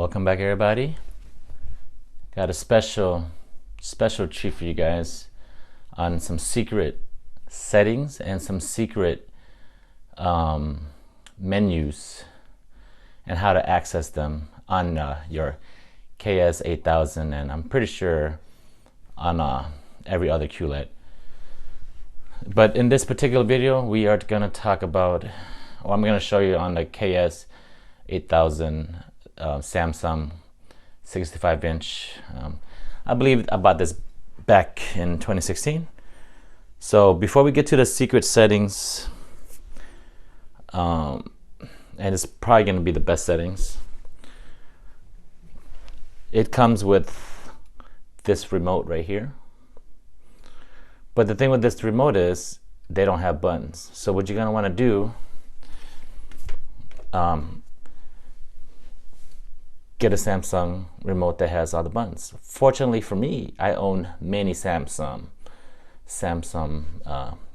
Welcome back, everybody. Got a special treat for you guys on some secret settings and some secret menus and how to access them on your KS8000, and I'm pretty sure on every other QLED. But in this particular video, we are going to talk about, or I'm going to show you on the KS8000 Samsung 65-inch. I believe I bought this back in 2016. So before we get to the secret settings, and it's probably going to be the best settings, it comes with this remote right here. But the thing with this remote is they don't have buttons. So what you're going to want to do, get a Samsung remote that has all the buttons. Fortunately for me, I own many Samsung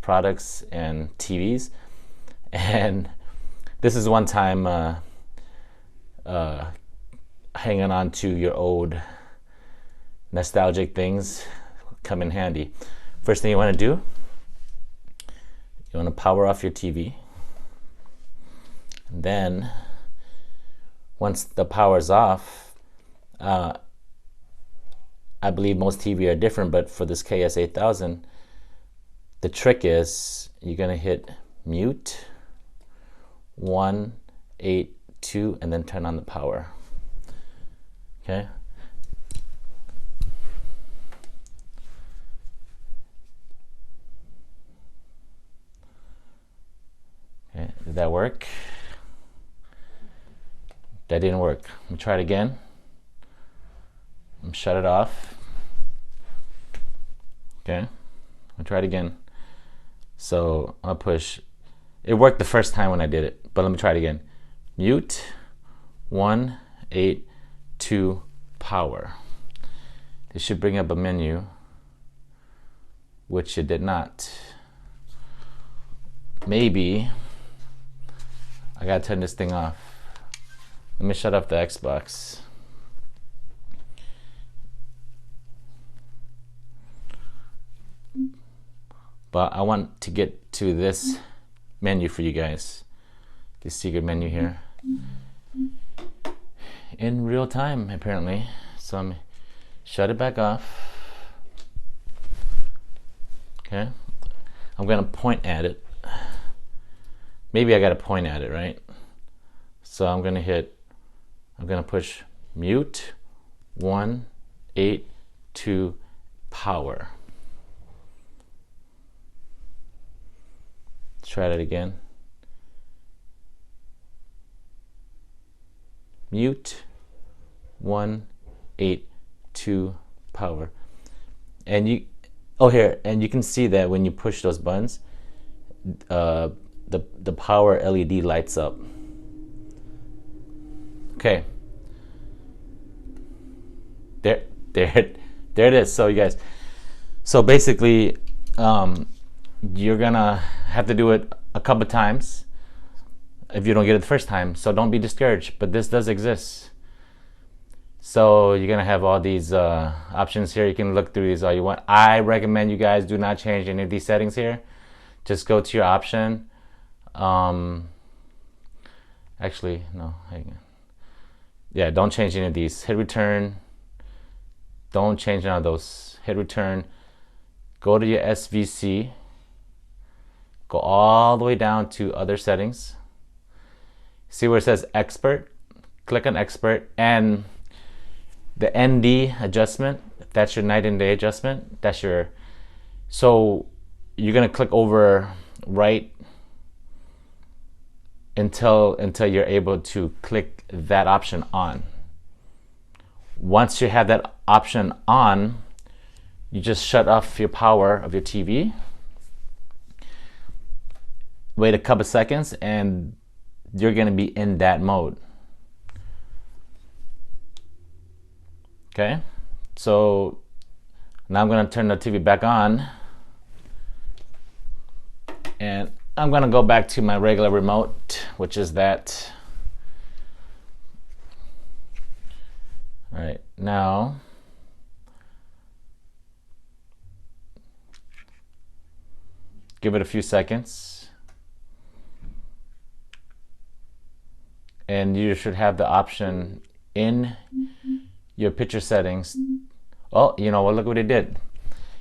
products and TVs, and this is one time hanging on to your old nostalgic things come in handy. First thing you want to do, you want to power off your TV. And then once the power's off, I believe most TV are different, but for this KS8000, the trick is you're going to hit mute 182 and then turn on the power. Okay. Okay, did that work? That didn't work. Let me try it again. Shut it off. Okay, I'll try it again. So I'll push. It worked the first time when I did it, but let me try it again. Mute 182 power. This should bring up a menu, which it did not. Maybe I gotta turn this thing off. Let me shut off the Xbox. But I want to get to this menu for you guys. This secret menu here. In real time, apparently. So I'm shut it back off. Okay. I'm gonna point at it. Maybe I gotta point at it, right? So I'm gonna push mute 182 power. Let's try that again. Mute 182 power. And you can see that when you push those buttons, the power LED lights up. Okay, there it is. So you guys, so basically, you're gonna have to do it a couple times if you don't get it the first time. So don't be discouraged. But this does exist. So you're gonna have all these options here. You can look through these all you want. I recommend you guys do not change any of these settings here. Just go to your option. Actually, no. Hang on. Yeah, don't change any of these. Hit return. Don't change none of those. Hit return. Go to your SVC. Go all the way down to other settings. See where it says expert? Click on expert, and the ND adjustment, that's your night and day adjustment. That's your, so you're gonna click over right until you're able to click that option on. Once you have that option on, you just shut off your power of your TV. Wait a couple seconds and you're gonna be in that mode. Okay, so now I'm gonna turn the TV back on, and I'm gonna go back to my regular remote, which is that All right, now give it a few seconds, and you should have the option in your picture settings. Oh, you know what? Look what it did.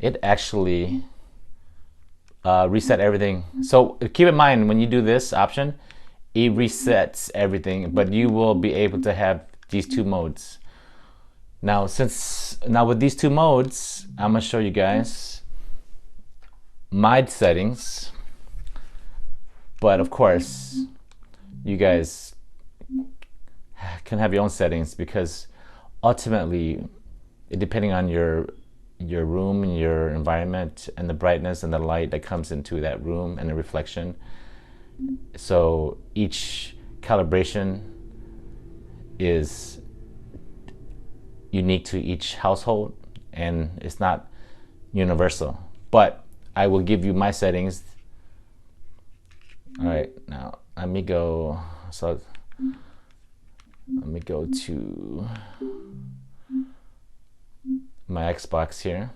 It actually reset everything. So keep in mind, when you do this option, it resets everything, but you will be able to have these two modes. Now with these two modes, I'm gonna show you guys my settings, but of course you guys can have your own settings, because ultimately, depending on your room and your environment and the brightness and the light that comes into that room and the reflection, so each calibration is unique to each household and it's not universal. But I will give you my settings. All right, now let me go. So let me go to my Xbox here,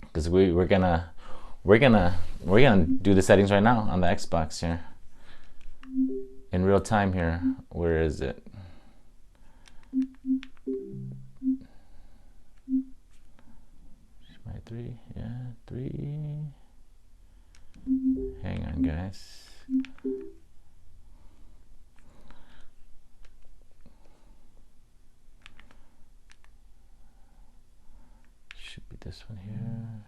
because we're gonna do the settings right now on the Xbox here in real time here. Where is it? My 3, yeah, 3. Hang on, guys. Should be this one here.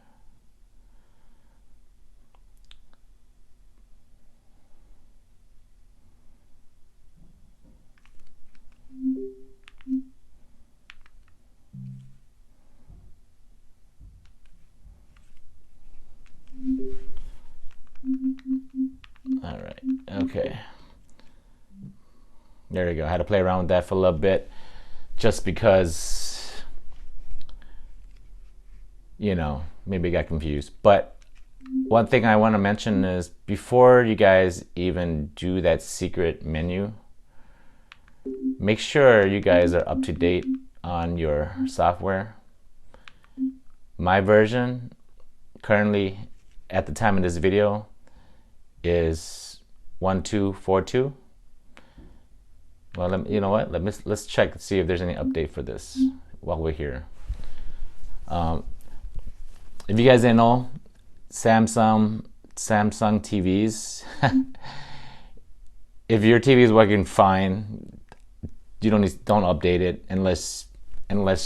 All right, okay. There we go. I had to play around with that for a little bit, just because, you know, maybe I got confused. But one thing I want to mention is, before you guys even do that secret menu, make sure you guys are up to date on your software. My version currently at the time of this video is 1242. Well, you know what? Let's check to see if there's any update for this while we're here. If you guys didn't know, Samsung TVs, if your TV is working fine, you don't update it unless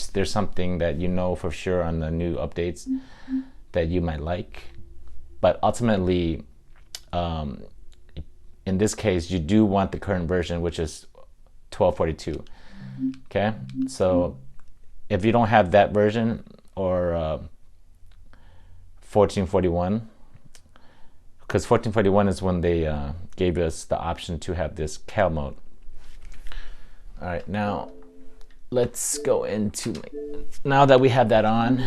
there's something that you know for sure on the new updates that you might like. But ultimately, in this case, you do want the current version, which is 1242. Okay, so if you don't have that version, or 1441, because 1441 is when they gave us the option to have this cal mode. All right, now let's go into, now that we have that on,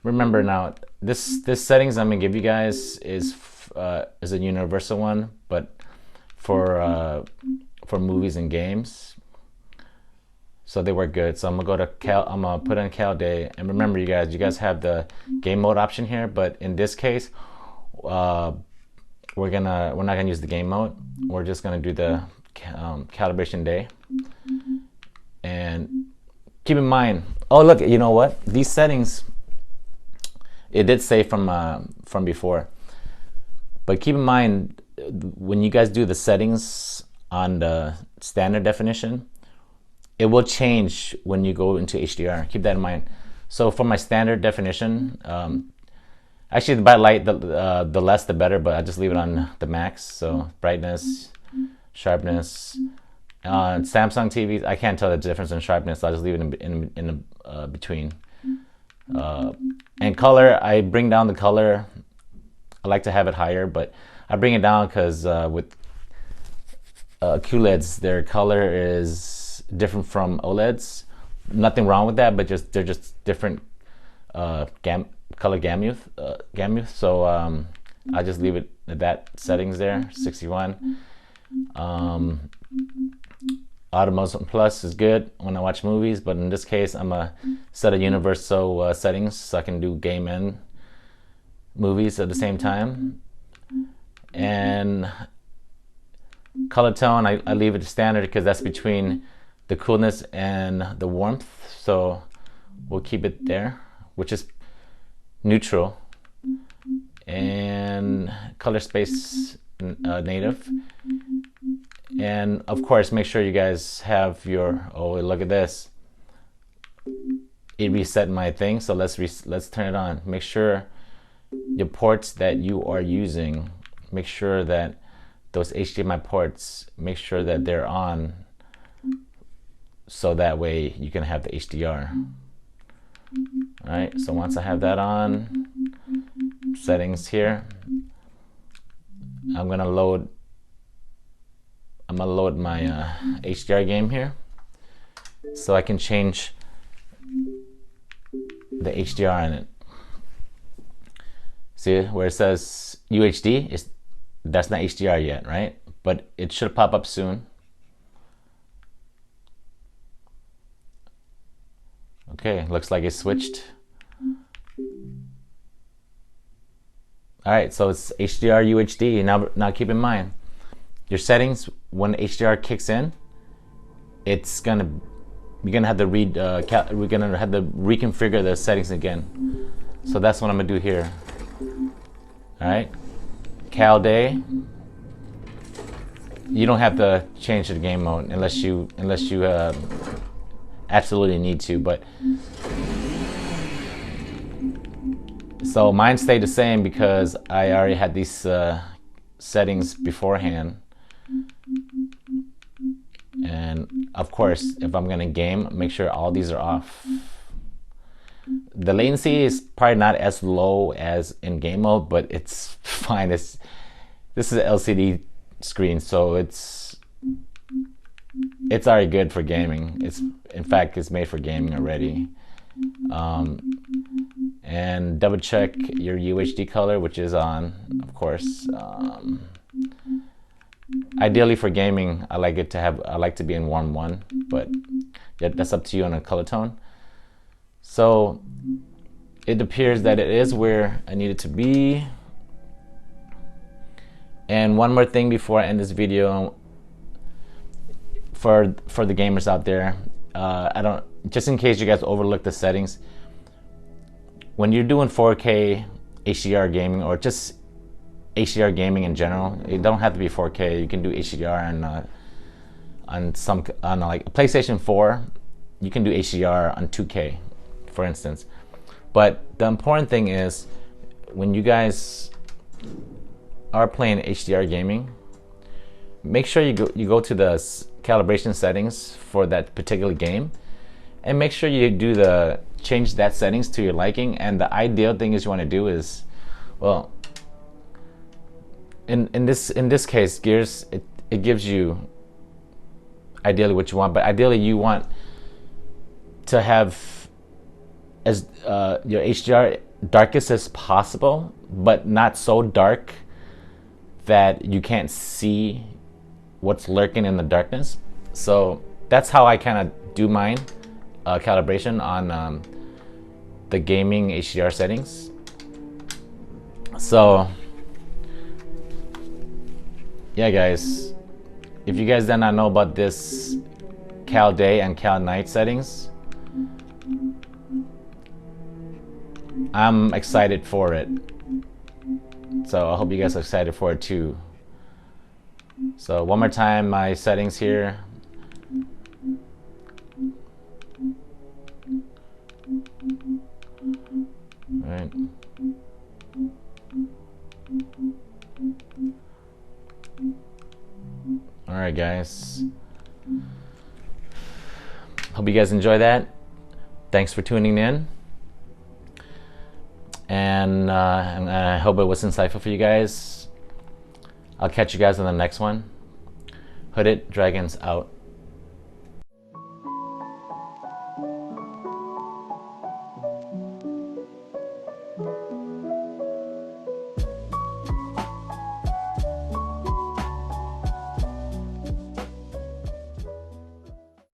remember now this settings I'm gonna give you guys is a universal one, but for movies and games, so they work good. So I'm gonna go to cal. I'm gonna put in cal day, and remember, you guys have the game mode option here, but in this case, we're not gonna use the game mode. We're just gonna do the calibration day. And keep in mind, oh look, you know what? These settings, it did say from before, but keep in mind, when you guys do the settings on the standard definition, it will change when you go into HDR. Keep that in mind. So for my standard definition, actually the bright light, the less the better, but I just leave it on the max. So brightness, sharpness. Samsung TVs, I can't tell the difference in sharpness, so I just leave it in between. And color, I bring down the color. I like to have it higher, but I bring it down because with QLEDs, their color is different from OLEDs. Nothing wrong with that, but they're just different color gamut. So I just leave it at that settings there, 61. Automotion Plus is good when I watch movies, but in this case, I'm a set of universal settings so I can do game and movies at the same time. And color tone, I leave it standard because that's between the coolness and the warmth. So we'll keep it there, which is neutral. And color space native. And of course, make sure you guys have your, oh, look at this. It reset my thing, so let's turn it on. Make sure your ports that you are using, make sure that those HDMI ports, make sure that they're on, so that way you can have the HDR. All right, so once I have that on, settings here, I'm gonna load my HDR game here, so I can change the HDR in it. See where it says UHD? That's not HDR yet, right? But it should pop up soon. Okay, looks like it switched. All right, so it's HDR UHD. Now keep in mind, your settings, when HDR kicks in, you're gonna have to reconfigure the settings again. So that's what I'm gonna do here. All right, Cal Day. You don't have to change the game mode unless you absolutely need to, but so mine stayed the same because I already had these settings beforehand. And of course, if I'm gonna game, make sure all these are off. The latency is probably not as low as in game mode, but it's fine. This is an LCD screen, so it's already good for gaming. In fact, it's made for gaming already. And double check your UHD color, which is on, of course. Ideally for gaming, I like to be in warm 1, but yeah, that's up to you on a color tone. So it appears that it is where I need it to be. And one more thing before I end this video, for the gamers out there, just in case you guys overlook the settings, when you're doing 4K HDR gaming, or just HDR gaming in general, it don't have to be 4K. You can do HDR on like a PlayStation 4. You can do HDR on 2K, for instance. But the important thing is, when you guys are playing HDR gaming, make sure you go to the calibration settings for that particular game, and make sure you change that settings to your liking. And the ideal thing is you want to do is, well, in this case, Gears, it gives you ideally what you want, but ideally you want to have as your HDR darkest as possible, but not so dark that you can't see what's lurking in the darkness. So that's how I kind of do mine calibration on the gaming HDR settings. So yeah, guys, if you guys did not know about this Cal Day and Cal Night settings, I'm excited for it. So I hope you guys are excited for it too. So one more time, my settings here. All right. All right, guys. Hope you guys enjoy that. Thanks for tuning in. And I hope it was insightful for you guys. I'll catch you guys on the next one. Hooded Dragons out.